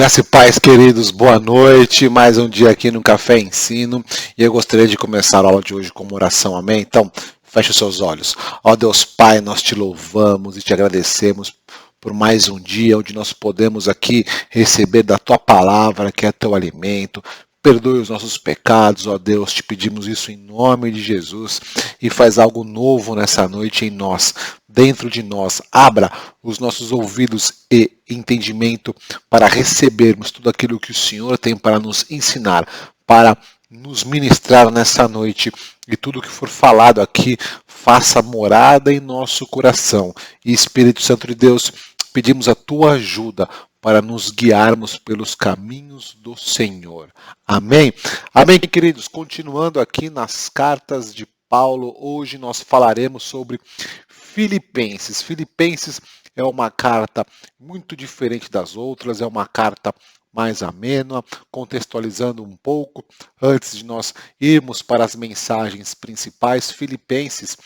Graça e paz, queridos, boa noite. Mais um dia aqui no Café Ensino. E eu gostaria de começar a aula de hoje com uma oração, amém? Então, feche os seus olhos. Ó Deus Pai, nós te louvamos e te agradecemos por mais um dia onde nós podemos aqui receber da tua palavra, que é teu alimento. Perdoe os nossos pecados, ó Deus, te pedimos isso em nome de Jesus e faz algo novo nessa noite em nós, dentro de nós. Abra os nossos ouvidos e entendimento para recebermos tudo aquilo que o Senhor tem para nos ensinar, para nos ministrar nessa noite, e tudo que for falado aqui faça morada em nosso coração. E Espírito Santo de Deus, pedimos a tua ajuda para nos guiarmos pelos caminhos do Senhor. Amém? Amém, queridos. Continuando aqui nas cartas de Paulo, hoje nós falaremos sobre Filipenses. Filipenses é uma carta muito diferente das outras, é uma carta mais amena, contextualizando um pouco, antes de nós irmos para as mensagens principais. Filipenses,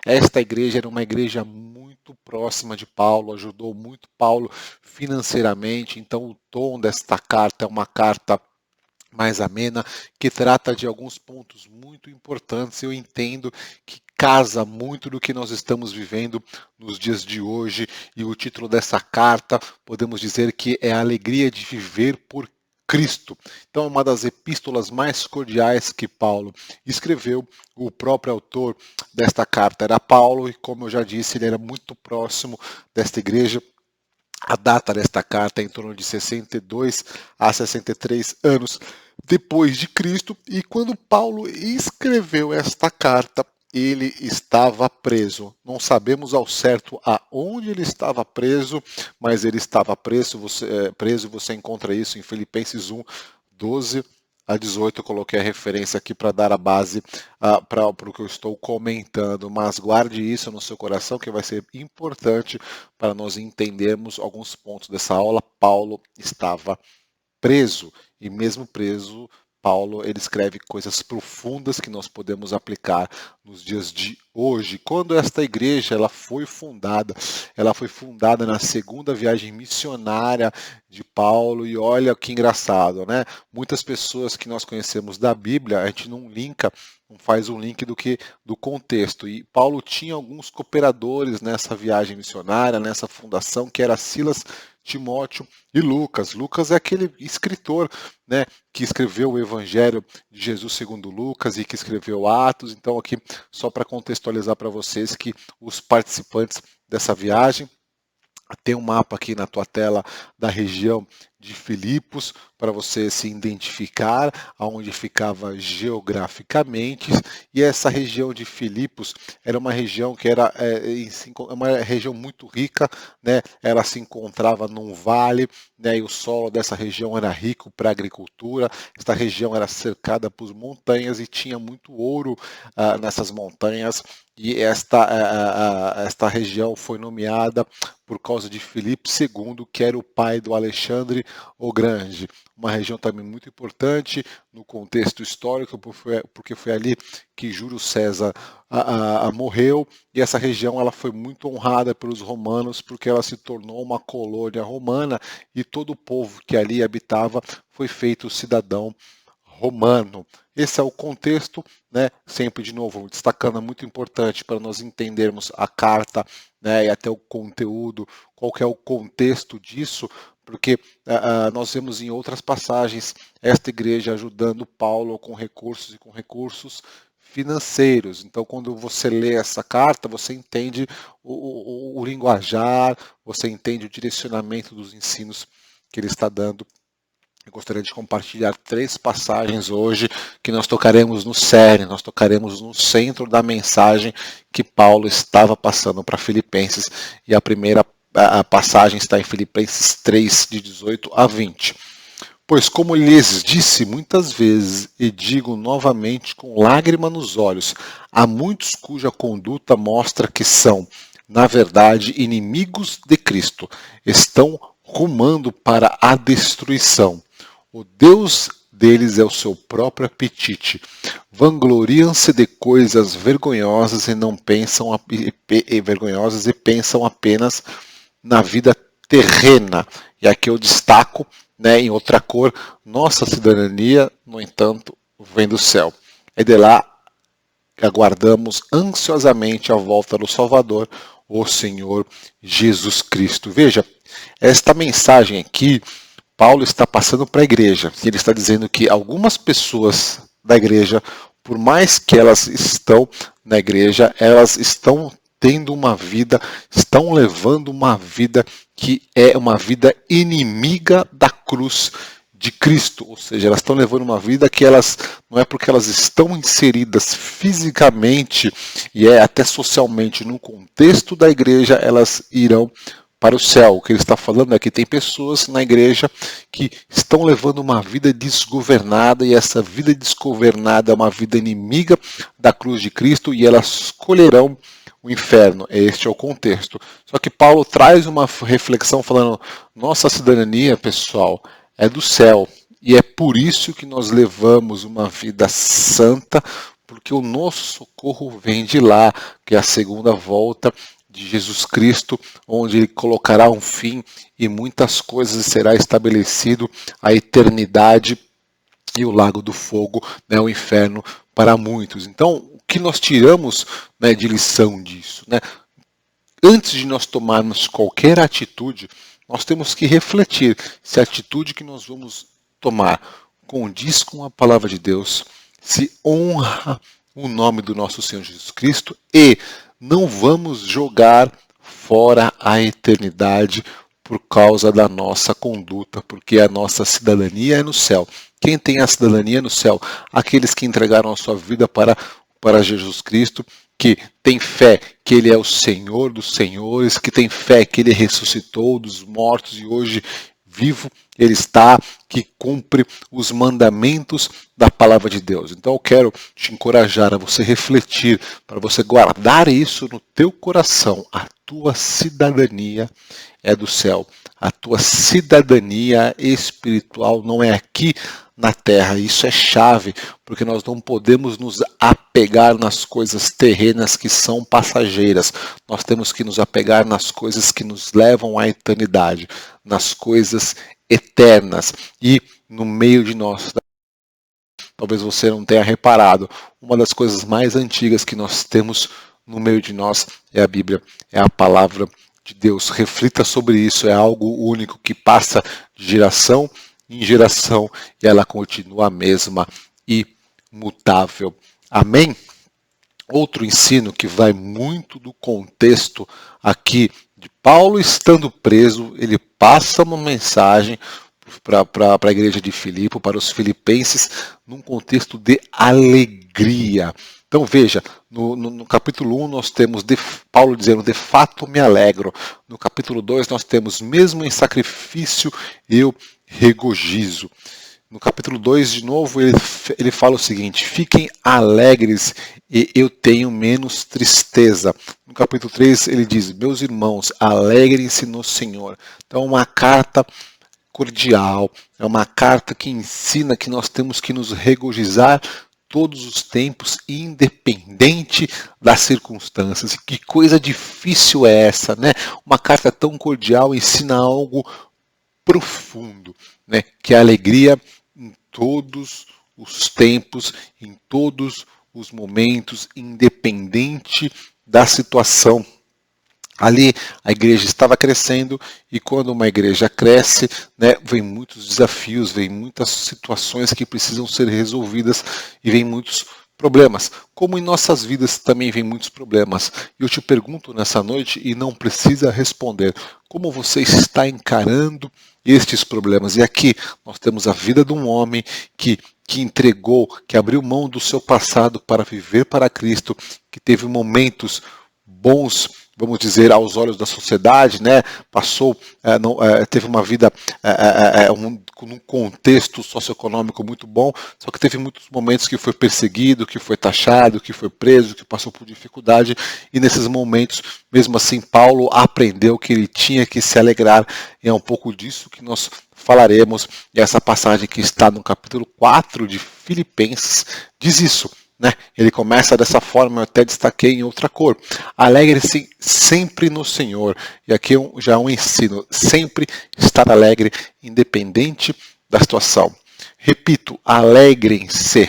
esta igreja era uma igreja muito próxima de Paulo, ajudou muito Paulo financeiramente, então o tom desta carta é uma carta mais amena, que trata de alguns pontos muito importantes. Eu entendo que casa muito do que nós estamos vivendo nos dias de hoje, e o título dessa carta, podemos dizer que é a alegria de viver por Cristo. Então, é uma das epístolas mais cordiais que Paulo escreveu. O próprio autor desta carta era Paulo, e como eu já disse, ele era muito próximo desta igreja. A data desta carta é em torno de 62 a 63 anos depois de Cristo, e quando Paulo escreveu esta carta, ele estava preso. Não sabemos ao certo aonde ele estava preso, mas ele estava preso. Você encontra isso em Filipenses 1, 12 a 18. Eu coloquei a referência aqui para dar a base para o que eu estou comentando, mas guarde isso no seu coração, que vai ser importante para nós entendermos alguns pontos dessa aula. Paulo estava preso, e mesmo preso, Paulo ele escreve coisas profundas que nós podemos aplicar nos dias de hoje. Quando esta igreja ela foi fundada na segunda viagem missionária de Paulo, e olha que engraçado, né? Muitas pessoas que nós conhecemos da Bíblia, a gente não faz um link do contexto. E Paulo tinha alguns cooperadores nessa viagem missionária, nessa fundação, que era Silas, Timóteo e Lucas. Lucas é aquele escritor, que escreveu o Evangelho de Jesus segundo Lucas e que escreveu Atos. Então aqui, só para contextualizar para vocês que os participantes dessa viagem, tem um mapa aqui na tua tela da região de Filipos, para você se identificar aonde ficava geograficamente. E essa região de Filipos era uma região que era uma região muito rica, Ela se encontrava num vale, e o solo dessa região era rico para a agricultura. Esta região era cercada por montanhas e tinha muito ouro nessas montanhas. E esta região foi nomeada por causa de Filipe II, que era o pai do Alexandre o Grande. Uma região também muito importante no contexto histórico, porque foi ali que Júlio César morreu, e essa região ela foi muito honrada pelos romanos, porque ela se tornou uma colônia romana, e todo o povo que ali habitava foi feito cidadão romano. Esse é o contexto, sempre de novo destacando, é muito importante para nós entendermos a carta, e até o conteúdo, qual que é o contexto disso, porque nós vemos em outras passagens esta igreja ajudando Paulo com recursos financeiros. Então, quando você lê essa carta, você entende o linguajar, você entende o direcionamento dos ensinos que ele está dando. Eu gostaria de compartilhar 3 passagens hoje que nós tocaremos no cerne, nós tocaremos no centro da mensagem que Paulo estava passando para Filipenses. E a primeira passagem está em Filipenses 3, de 18 a 20. Pois, como lhes disse muitas vezes, e digo novamente com lágrima nos olhos, há muitos cuja conduta mostra que são, na verdade, inimigos de Cristo, estão rumando para a destruição. O Deus deles é o seu próprio apetite. Vangloriam-se de coisas vergonhosas e não pensam vergonhosas e pensam apenas na vida terrena. E aqui eu destaco né, em outra cor, nossa cidadania, no entanto, vem do céu. E de lá aguardamos ansiosamente a volta do Salvador, o Senhor Jesus Cristo. Veja, esta mensagem aqui, Paulo está passando para a igreja. Ele está dizendo que algumas pessoas da igreja, por mais que elas estão na igreja, elas estão tendo uma vida, estão levando uma vida que é uma vida inimiga da cruz de Cristo, ou seja, elas estão levando uma vida que elas não é porque elas estão inseridas fisicamente e até socialmente no contexto da igreja, elas irão para o céu. O que ele está falando é que tem pessoas na igreja que estão levando uma vida desgovernada e essa vida desgovernada é uma vida inimiga da cruz de Cristo e elas escolherão o inferno. Este é o contexto. Só que Paulo traz uma reflexão falando, nossa cidadania, pessoal, é do céu. E é por isso que nós levamos uma vida santa, porque o nosso socorro vem de lá, que é a segunda volta de Jesus Cristo, onde ele colocará um fim e muitas coisas será estabelecido a eternidade e o lago do fogo, né, o inferno para muitos. Então, o que nós tiramos, né, de lição disso? Né? Antes de nós tomarmos qualquer atitude, nós temos que refletir se a atitude que nós vamos tomar condiz com a palavra de Deus, se honra o nome do nosso Senhor Jesus Cristo e não vamos jogar fora a eternidade por causa da nossa conduta, porque a nossa cidadania é no céu. Quem tem a cidadania no céu? Aqueles que entregaram a sua vida para Jesus Cristo, que tem fé que Ele é o Senhor dos senhores, que tem fé que Ele ressuscitou dos mortos e hoje vivo Ele está, que cumpre os mandamentos da palavra de Deus. Então eu quero te encorajar a você refletir, para você guardar isso no teu coração. A tua cidadania é do céu. A tua cidadania espiritual não é aqui na terra. Isso é chave, porque nós não podemos nos apegar nas coisas terrenas que são passageiras. Nós temos que nos apegar nas coisas que nos levam à eternidade, nas coisas eternas. E no meio de nós, talvez você não tenha reparado, uma das coisas mais antigas que nós temos no meio de nós é a Bíblia, é a palavra de Deus. Reflita sobre isso, é algo único que passa de geração em geração e ela continua a mesma, imutável. Amém? Outro ensino que vai muito do contexto aqui de Paulo estando preso, ele passa uma mensagem para a igreja de Filipe, para os filipenses, num contexto de alegria. Então veja, no capítulo 1 nós temos Paulo dizendo, de fato me alegro. No capítulo 2 nós temos, mesmo em sacrifício eu regozijo. No capítulo 2, de novo, ele fala o seguinte, fiquem alegres e eu tenho menos tristeza. No capítulo 3 ele diz, meus irmãos, alegrem-se no Senhor. Então é uma carta cordial, é uma carta que ensina que nós temos que nos regozijar todos os tempos, independente das circunstâncias. Que coisa difícil é essa, né? Uma carta tão cordial ensina algo profundo, né? Que a alegria em todos os tempos, em todos os momentos, independente da situação. Ali a igreja estava crescendo e quando uma igreja cresce, né, vem muitos desafios, vem muitas situações que precisam ser resolvidas e vem muitos problemas. Como em nossas vidas também vem muitos problemas. E eu te pergunto nessa noite e não precisa responder, como você está encarando estes problemas? E aqui nós temos a vida de um homem que entregou, que abriu mão do seu passado para viver para Cristo, que teve momentos bons, vamos dizer, aos olhos da sociedade, né? Passou, teve uma vida num contexto socioeconômico muito bom, só que teve muitos momentos que foi perseguido, que foi taxado, que foi preso, que passou por dificuldade, e nesses momentos, mesmo assim, Paulo aprendeu que ele tinha que se alegrar, e é um pouco disso que nós falaremos, e essa passagem que está no capítulo 4 de Filipenses diz isso, né? Ele começa dessa forma, eu até destaquei em outra cor. Alegre-se sempre no Senhor. E aqui já é um ensino, sempre estar alegre, independente da situação. Repito, alegrem-se,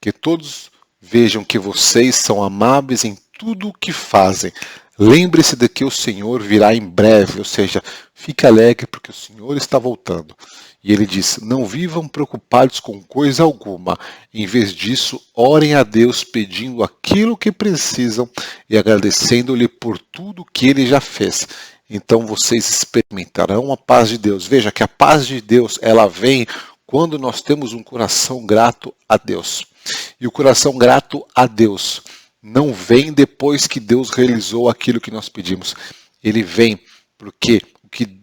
que todos vejam que vocês são amáveis em tudo o que fazem. Lembre-se de que o Senhor virá em breve, ou seja, fique alegre porque o Senhor está voltando. E ele diz, não vivam preocupados com coisa alguma. Em vez disso, orem a Deus pedindo aquilo que precisam e agradecendo-lhe por tudo que ele já fez. Então vocês experimentarão a paz de Deus. Veja que a paz de Deus, ela vem quando nós temos um coração grato a Deus. E o coração grato a Deus não vem depois que Deus realizou aquilo que nós pedimos. Ele vem porque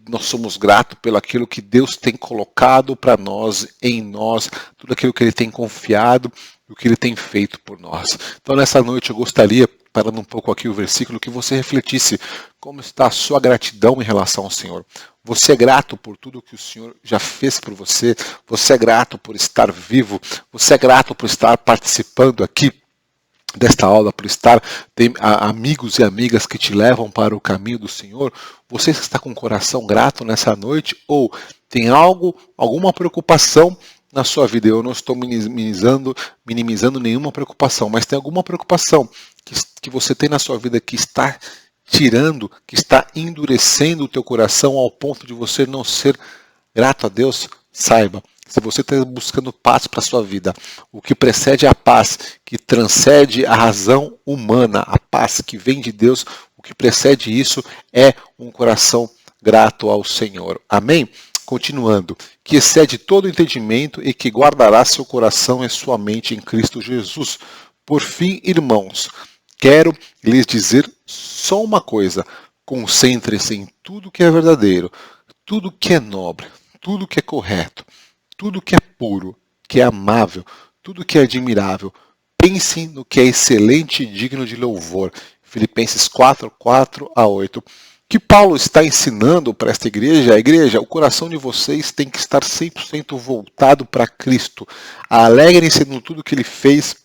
nós somos gratos pelo aquilo que Deus tem colocado para nós, em nós, tudo aquilo que Ele tem confiado e o que Ele tem feito por nós. Então nessa noite eu gostaria, parando um pouco aqui o versículo, que você refletisse como está a sua gratidão em relação ao Senhor. Você é grato por tudo que o Senhor já fez por você, você é grato por estar vivo, você é grato por estar participando aqui desta aula, por estar, tem amigos e amigas que te levam para o caminho do Senhor. Você está com o coração grato nessa noite ou tem alguma preocupação na sua vida? Eu não estou minimizando nenhuma preocupação, mas tem alguma preocupação que você tem na sua vida que está tirando, que está endurecendo o teu coração ao ponto de você não ser grato a Deus? Saiba, se você está buscando paz para a sua vida, o que precede a paz, que transcende a razão humana, a paz que vem de Deus, o que precede isso é um coração grato ao Senhor. Amém? Continuando, que excede todo entendimento e que guardará seu coração e sua mente em Cristo Jesus. Por fim, irmãos, quero lhes dizer só uma coisa: concentre-se em tudo que é verdadeiro, tudo que é nobre, tudo que é correto, tudo que é puro, que é amável, tudo que é admirável. Pensem no que é excelente e digno de louvor. Filipenses 4, 4-8. Que Paulo está ensinando para esta igreja? A igreja, o coração de vocês tem que estar 100% voltado para Cristo. Alegrem-se no tudo que ele fez.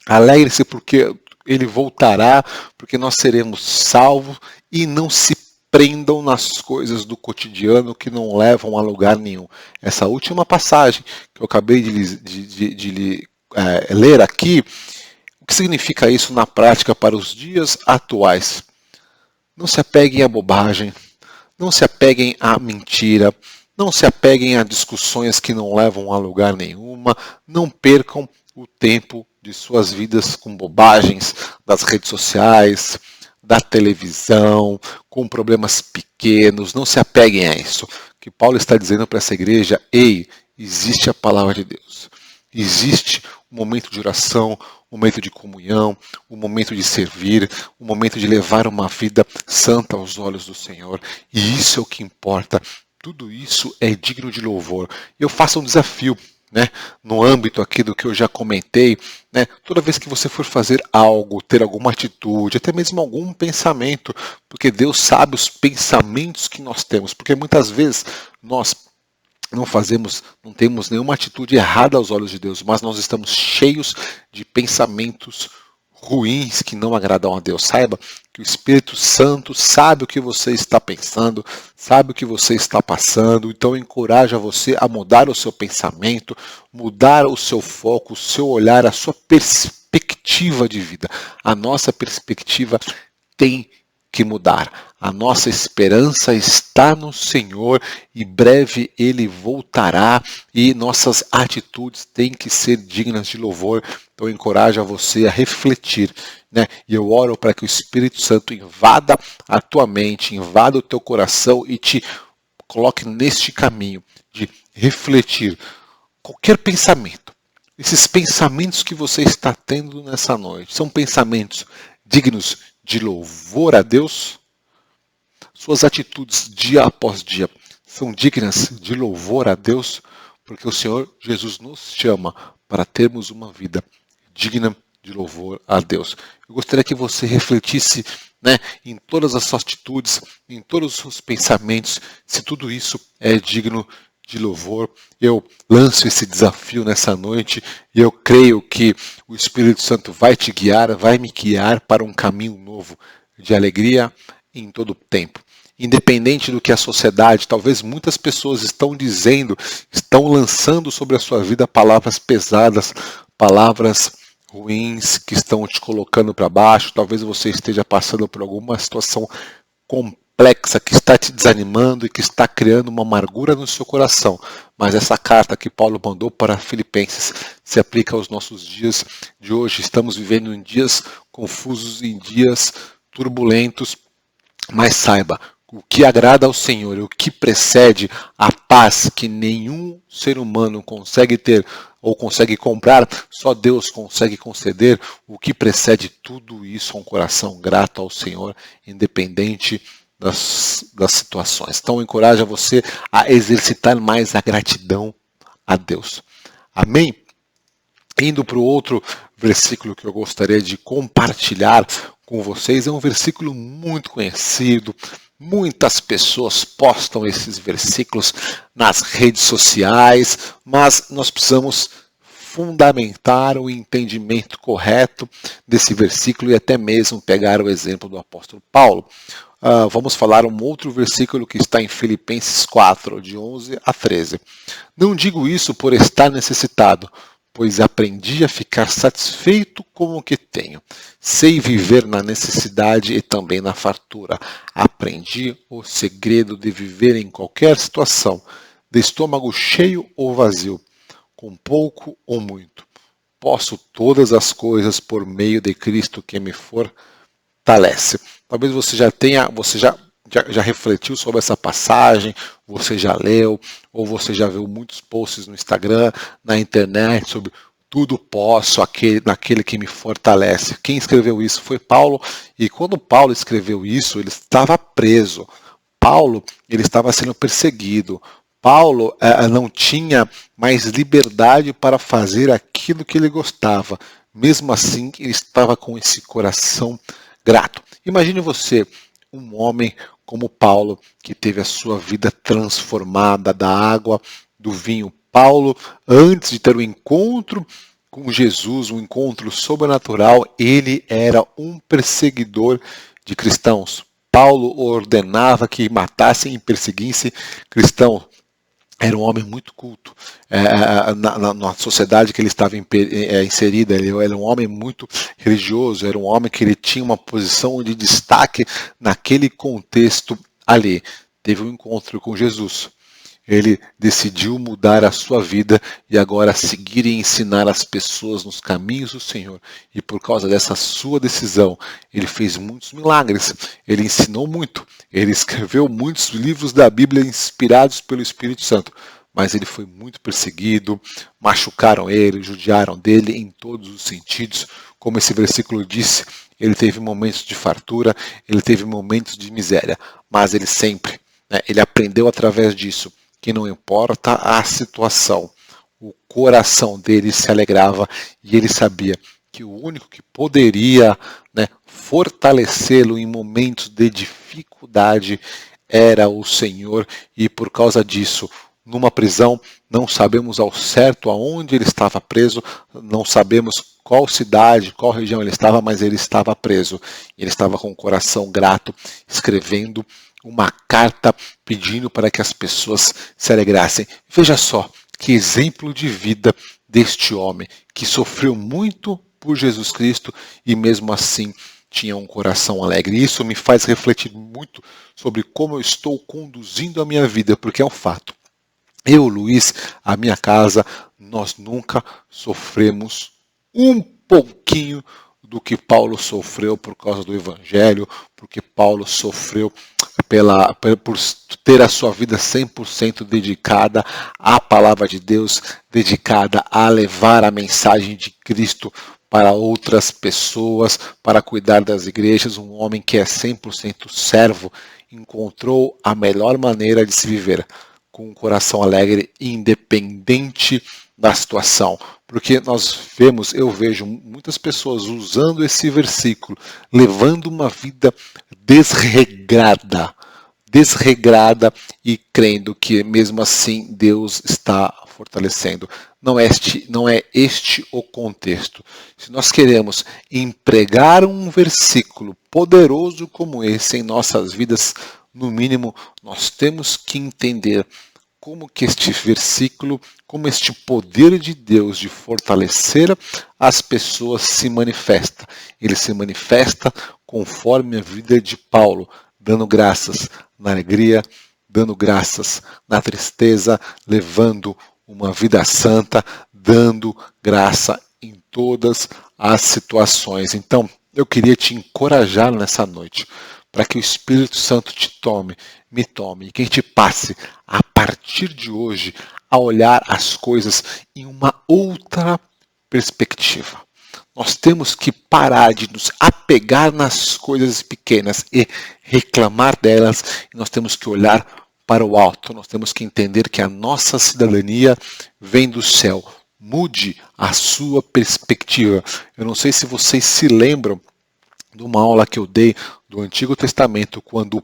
Alegrem-se porque ele voltará, porque nós seremos salvos, e não se prendam nas coisas do cotidiano que não levam a lugar nenhum. Essa última passagem que eu acabei de ler aqui, o que significa isso na prática para os dias atuais? Não se apeguem à bobagem, não se apeguem à mentira, não se apeguem a discussões que não levam a lugar nenhuma, não percam o tempo de suas vidas com bobagens das redes sociais, da televisão, com problemas pequenos. Não se apeguem a isso. O que Paulo está dizendo para essa igreja: ei, existe a palavra de Deus. Existe um momento de oração, um momento de comunhão, um momento de servir, um momento de levar uma vida santa aos olhos do Senhor. E isso é o que importa. Tudo isso é digno de louvor. Eu faço um desafio, né, no âmbito aqui do que eu já comentei, né, toda vez que você for fazer algo, ter alguma atitude, até mesmo algum pensamento, porque Deus sabe os pensamentos que nós temos, porque muitas vezes nós não temos nenhuma atitude errada aos olhos de Deus, mas nós estamos cheios de pensamentos ruins que não agradam a Deus. Saiba que o Espírito Santo sabe o que você está pensando, sabe o que você está passando, então encoraja você a mudar o seu pensamento, mudar o seu foco, o seu olhar, a sua perspectiva de vida. A nossa perspectiva tem que mudar. A nossa esperança está no Senhor e breve Ele voltará e nossas atitudes têm que ser dignas de louvor. Então encorajo você a refletir, né? E eu oro para que o Espírito Santo invada a tua mente, invada o teu coração e te coloque neste caminho de refletir qualquer pensamento. Esses pensamentos que você está tendo nessa noite são pensamentos dignos de louvor a Deus? Suas atitudes dia após dia são dignas de louvor a Deus? Porque o Senhor Jesus nos chama para termos uma vida digna de louvor a Deus. Eu gostaria que você refletisse, né, em todas as suas atitudes, em todos os seus pensamentos, se tudo isso é digno de louvor. Eu lanço esse desafio nessa noite e eu creio que o Espírito Santo vai te guiar, vai me guiar para um caminho novo de alegria em todo o tempo. Independente do que a sociedade, talvez muitas pessoas estão dizendo, estão lançando sobre a sua vida palavras pesadas, palavras ruins que estão te colocando para baixo. Talvez você esteja passando por alguma situação complexa que está te desanimando e que está criando uma amargura no seu coração. Mas essa carta que Paulo mandou para Filipenses se aplica aos nossos dias de hoje. Estamos vivendo em dias confusos, em dias turbulentos, mas saiba, o que agrada ao Senhor, o que precede a paz que nenhum ser humano consegue ter ou consegue comprar, só Deus consegue conceder. O que precede tudo isso é um coração grato ao Senhor, independente das situações. Então, encoraja você a exercitar mais a gratidão a Deus. Amém? Indo para o outro versículo que eu gostaria de compartilhar com vocês, é um versículo muito conhecido. Muitas pessoas postam esses versículos nas redes sociais, mas nós precisamos fundamentar o entendimento correto desse versículo e até mesmo pegar o exemplo do apóstolo Paulo. Vamos falar um outro versículo que está em Filipenses 4, de 11 a 13. Não digo isso por estar necessitado, pois aprendi a ficar satisfeito com o que tenho. Sei viver na necessidade e também na fartura. Aprendi o segredo de viver em qualquer situação, de estômago cheio ou vazio, com pouco ou muito. Posso todas as coisas por meio de Cristo que me fortalece. Talvez você já refletiu sobre essa passagem, você já leu, ou você já viu muitos posts no Instagram, na internet, sobre tudo posso naquele que me fortalece. Quem escreveu isso foi Paulo, e quando Paulo escreveu isso, ele estava preso. Paulo, ele estava sendo perseguido. Paulo não tinha mais liberdade para fazer aquilo que ele gostava. Mesmo assim, ele estava com esse coração grato. Imagine você, um homem como Paulo, que teve a sua vida transformada da água, do vinho. Paulo, antes de ter o encontro com Jesus, um encontro sobrenatural, ele era um perseguidor de cristãos. Paulo ordenava que matassem e perseguissem cristãos. Era um homem muito culto na sociedade que ele estava inserida. Ele era um homem muito religioso, era um homem que ele tinha uma posição de destaque naquele contexto ali. Teve um encontro com Jesus. Ele decidiu mudar a sua vida e agora seguir e ensinar as pessoas nos caminhos do Senhor. E por causa dessa sua decisão, ele fez muitos milagres, ele ensinou muito, ele escreveu muitos livros da Bíblia inspirados pelo Espírito Santo. Mas ele foi muito perseguido, machucaram ele, judiaram dele em todos os sentidos. Como esse versículo disse, ele teve momentos de fartura, ele teve momentos de miséria, mas ele sempre, ele aprendeu através disso, que não importa a situação, o coração dele se alegrava e ele sabia que o único que poderia fortalecê-lo em momentos de dificuldade era o Senhor. E por causa disso, numa prisão, não sabemos ao certo aonde ele estava preso, não sabemos qual cidade, qual região ele estava, mas ele estava preso. Ele estava com o coração grato, escrevendo uma carta pedindo para que as pessoas se alegrassem. Veja só que exemplo de vida deste homem que sofreu muito por Jesus Cristo e mesmo assim tinha um coração alegre. Isso me faz refletir muito sobre como eu estou conduzindo a minha vida, porque é um fato. Eu, Luiz, a minha casa, nós nunca sofremos um pouquinho do que Paulo sofreu por causa do Evangelho, porque Paulo sofreu por ter a sua vida 100% dedicada à palavra de Deus, dedicada a levar a mensagem de Cristo para outras pessoas, para cuidar das igrejas. Um homem que é 100% servo encontrou a melhor maneira de se viver, com um coração alegre, independente da situação. Porque eu vejo muitas pessoas usando esse versículo, levando uma vida desregrada, desregrada e crendo que mesmo assim Deus está fortalecendo. Não é este o contexto. Se nós queremos empregar um versículo poderoso como esse em nossas vidas, no mínimo, nós temos que entender como que este versículo, como este poder de Deus de fortalecer as pessoas se manifesta. Ele se manifesta conforme a vida de Paulo, dando graças na alegria, dando graças na tristeza, levando uma vida santa, dando graça em todas as situações. Então, eu queria te encorajar nessa noite, para que o Espírito Santo te tome, me tome, e que a gente passe, a partir de hoje, a olhar as coisas em uma outra perspectiva. Nós temos que parar de nos apegar nas coisas pequenas e reclamar delas, e nós temos que olhar para o alto. Nós temos que entender que a nossa cidadania vem do céu. Mude a sua perspectiva. Eu não sei se vocês se lembram de uma aula que eu dei do Antigo Testamento, quando o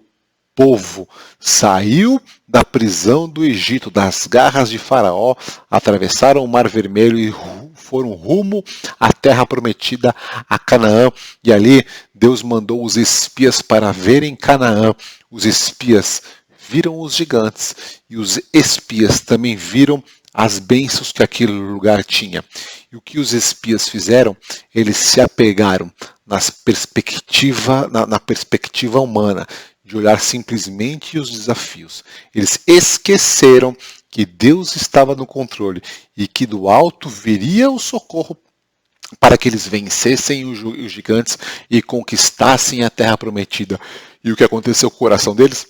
povo saiu da prisão do Egito, das garras de Faraó, atravessaram o Mar Vermelho e foram rumo à terra prometida, a Canaã, e ali Deus mandou os espias para verem Canaã. Os espias viram os gigantes e os espias também viram as bênçãos que aquele lugar tinha. E o que os espias fizeram? Eles se apegaram na perspectiva humana, de olhar simplesmente os desafios. Eles esqueceram que Deus estava no controle e que do alto viria o socorro para que eles vencessem os gigantes e conquistassem a terra prometida. E o que aconteceu com o coração deles?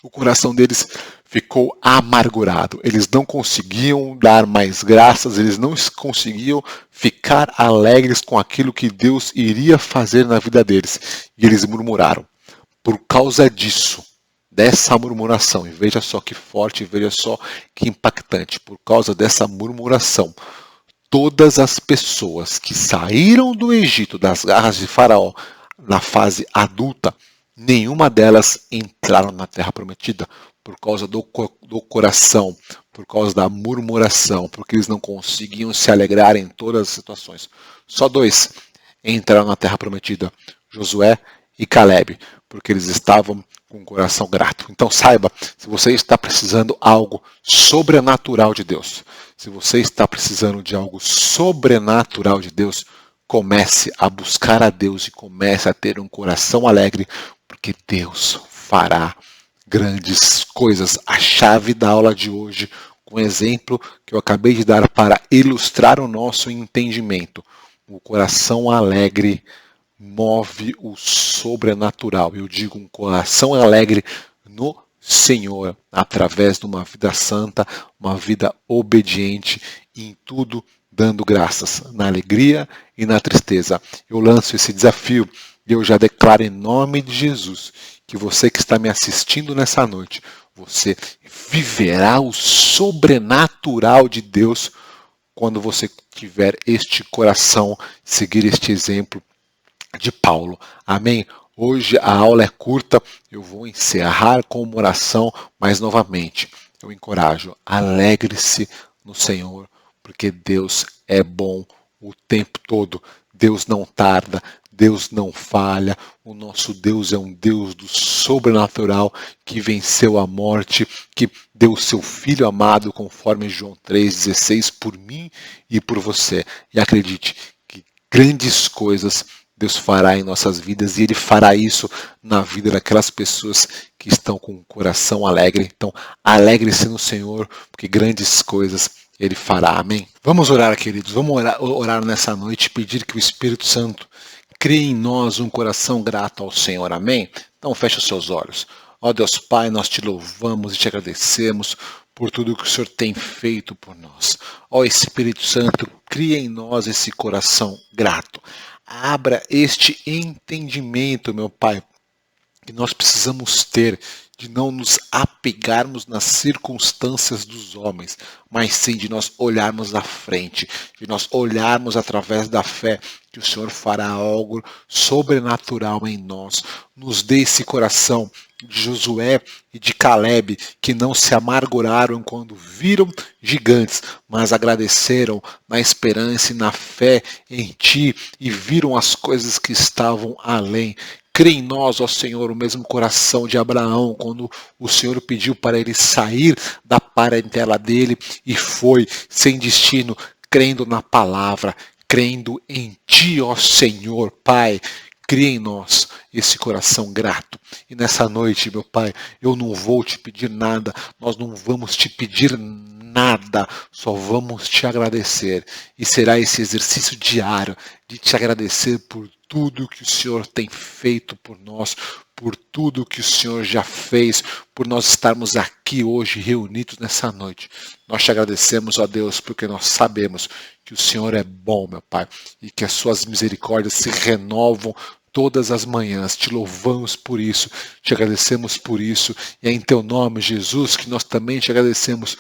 O coração deles ficou amargurado. Eles não conseguiam dar mais graças, eles não conseguiam ficar alegres com aquilo que Deus iria fazer na vida deles. E eles murmuraram. Por causa disso, dessa murmuração, e veja só que forte, veja só que impactante, por causa dessa murmuração, todas as pessoas que saíram do Egito, das garras de Faraó, na fase adulta, nenhuma delas entraram na terra prometida por causa do coração, por causa da murmuração, porque eles não conseguiam se alegrar em todas as situações. Só 2 entraram na terra prometida, Josué e Caleb, porque eles estavam com o coração grato. Então saiba, se você está precisando de algo sobrenatural de Deus, se você está precisando de algo sobrenatural de Deus, comece a buscar a Deus e comece a ter um coração alegre, porque Deus fará grandes coisas. A chave da aula de hoje, com o exemplo que eu acabei de dar para ilustrar o nosso entendimento, o coração alegre move o sobrenatural. Eu digo um coração alegre no Senhor, através de uma vida santa, uma vida obediente, e em tudo dando graças, na alegria e na tristeza. Eu lanço esse desafio e eu já declaro em nome de Jesus que você que está me assistindo nessa noite, você viverá o sobrenatural de Deus quando você tiver este coração, seguir este exemplo de Paulo. Amém? Hoje a aula é curta, eu vou encerrar com uma oração, mas novamente eu encorajo, alegre-se no Senhor, porque Deus é bom o tempo todo. Deus não tarda, Deus não falha, o nosso Deus é um Deus do sobrenatural que venceu a morte, que deu o seu Filho amado, conforme João 3,16, por mim e por você. E acredite que grandes coisas Deus fará em nossas vidas, e Ele fará isso na vida daquelas pessoas que estão com o coração alegre. Então, alegre-se no Senhor, porque grandes coisas Ele fará. Amém? Vamos orar, queridos. Vamos orar nessa noite e pedir que o Espírito Santo crie em nós um coração grato ao Senhor. Amém? Então, feche os seus olhos. Ó Deus Pai, nós te louvamos e te agradecemos por tudo que o Senhor tem feito por nós. Ó Espírito Santo, crie em nós esse coração grato. Abra este entendimento, meu Pai, que nós precisamos ter de não nos apegarmos nas circunstâncias dos homens, mas sim de nós olharmos à frente, de nós olharmos através da fé que o Senhor fará algo sobrenatural em nós. Nos dê esse coração de Josué e de Caleb, que não se amarguraram quando viram gigantes, mas agradeceram na esperança e na fé em Ti e viram as coisas que estavam além. Crê em nós, ó Senhor, o mesmo coração de Abraão, quando o Senhor pediu para ele sair da parentela dele e foi sem destino, crendo na palavra, crendo em Ti, ó Senhor, Pai. Cria em nós esse coração grato. E nessa noite, meu Pai, eu não vou te pedir nada, nós não vamos te pedir nada, só vamos te agradecer. E será esse exercício diário de te agradecer por tudo que o Senhor tem feito por nós, por tudo que o Senhor já fez, por nós estarmos aqui hoje reunidos nessa noite. Nós te agradecemos, ó Deus, porque nós sabemos que o Senhor é bom, meu Pai, e que as suas misericórdias se renovam todas as manhãs. Te louvamos por isso, te agradecemos por isso, e é em teu nome, Jesus, que nós também te agradecemos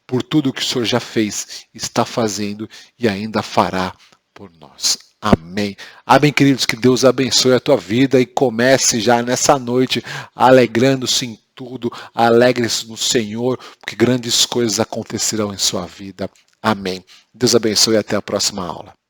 por tudo que o Senhor já fez, está fazendo e ainda fará por nós. Amém. Amém, queridos, que Deus abençoe a tua vida e comece já nessa noite alegrando-se em tudo, alegre-se no Senhor, porque grandes coisas acontecerão em sua vida. Amém. Deus abençoe e até a próxima aula.